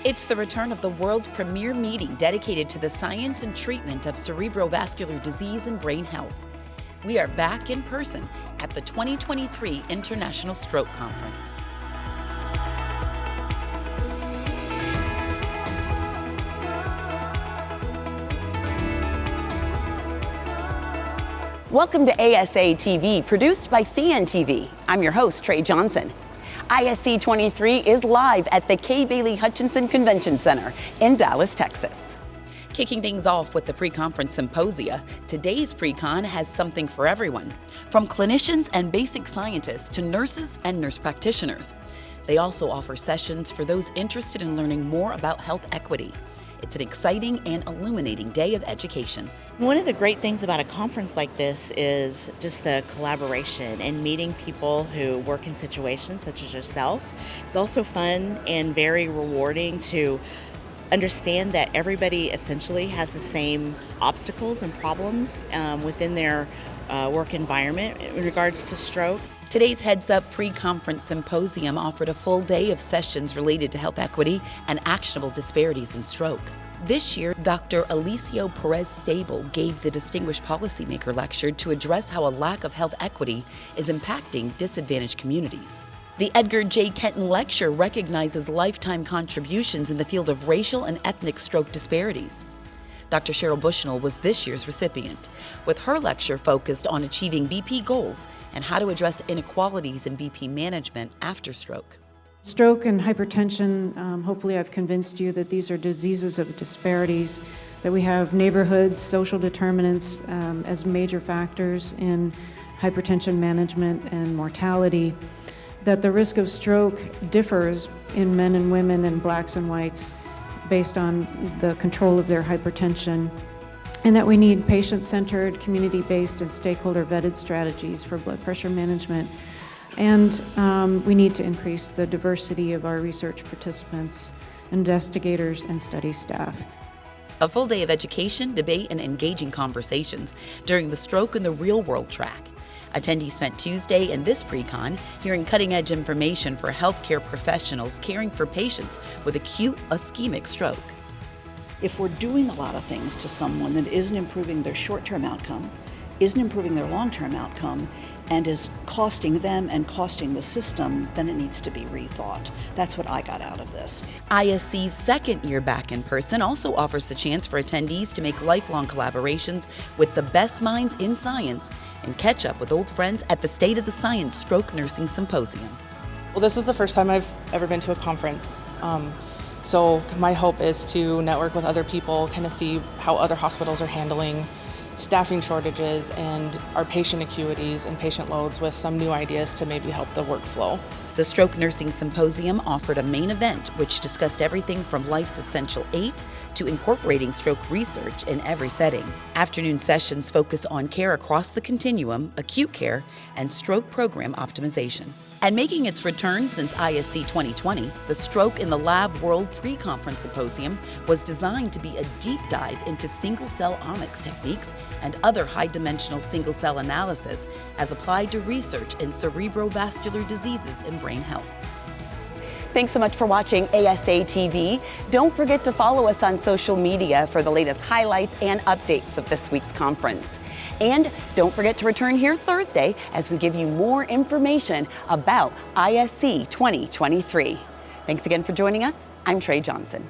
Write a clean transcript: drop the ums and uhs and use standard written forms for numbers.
It's the return of the world's premier meeting dedicated to the science and treatment of cerebrovascular disease and brain health. We are back in person at the 2023 International Stroke Conference. Welcome to ASA TV, produced by CNTV. I'm your host, Trey Johnson. ISC 23 is live at the K. Bailey Hutchinson Convention Center in Dallas, Texas. Kicking things off with the Preconference Symposia, today's Precon has something for everyone, from clinicians and basic scientists to nurses and nurse practitioners. They also offer sessions for those interested in learning more about health equity. It's an exciting and illuminating day of education. One of the great things about a conference like this is just the collaboration and meeting people who work in situations such as yourself. It's also fun and very rewarding to understand that everybody essentially has the same obstacles and problems within their work environment in regards to stroke. Today's Heads Up Pre-Conference Symposium offered a full day of sessions related to health equity and actionable disparities in stroke. This year, Dr. Alicio Perez-Stable gave the Distinguished Policymaker Lecture to address how a lack of health equity is impacting disadvantaged communities. The Edgar J. Kenton Lecture recognizes lifetime contributions in the field of racial and ethnic stroke disparities. Dr. Cheryl Bushnell was this year's recipient, with her lecture focused on achieving BP goals and how to address inequalities in BP management after stroke. Stroke and hypertension, hopefully I've convinced you that these are diseases of disparities, that we have neighborhoods, social determinants as major factors in hypertension management and mortality, that the risk of stroke differs in men and women and blacks and whites based on the control of their hypertension, and that we need patient-centered, community-based, and stakeholder-vetted strategies for blood pressure management. And we need to increase the diversity of our research participants, investigators, and study staff. A full day of education, debate, and engaging conversations during the Stroke in the Real World track. Attendees spent Tuesday and this pre-con hearing cutting-edge information for healthcare professionals caring for patients with acute ischemic stroke. If we're doing a lot of things to someone that isn't improving their short-term outcome, isn't improving their long-term outcome, and is costing them and costing the system, then it needs to be rethought. That's what I got out of this. ISC's second year back in person also offers the chance for attendees to make lifelong collaborations with the best minds in science and catch up with old friends at the State of the Science Stroke Nursing Symposium. Well, this is the first time I've ever been to a conference. So my hope is to network with other people, kind of see how other hospitals are handling staffing shortages and our patient acuities and patient loads with some new ideas to maybe help the workflow. The Stroke Nursing Symposium offered a main event which discussed everything from life's essential 8 to incorporating stroke research in every setting. Afternoon sessions focus on care across the continuum, acute care, and stroke program optimization. And making its return since ISC 2020, the Stroke in the Lab World Pre-Conference Symposium was designed to be a deep dive into single-cell omics techniques and other high-dimensional single-cell analysis as applied to research in cerebrovascular diseases and brain health. Thanks so much for watching ASA TV. Don't forget to follow us on social media for the latest highlights and updates of this week's conference. And don't forget to return here Thursday as we give you more information about ISC 2023. Thanks again for joining us. I'm Trey Johnson.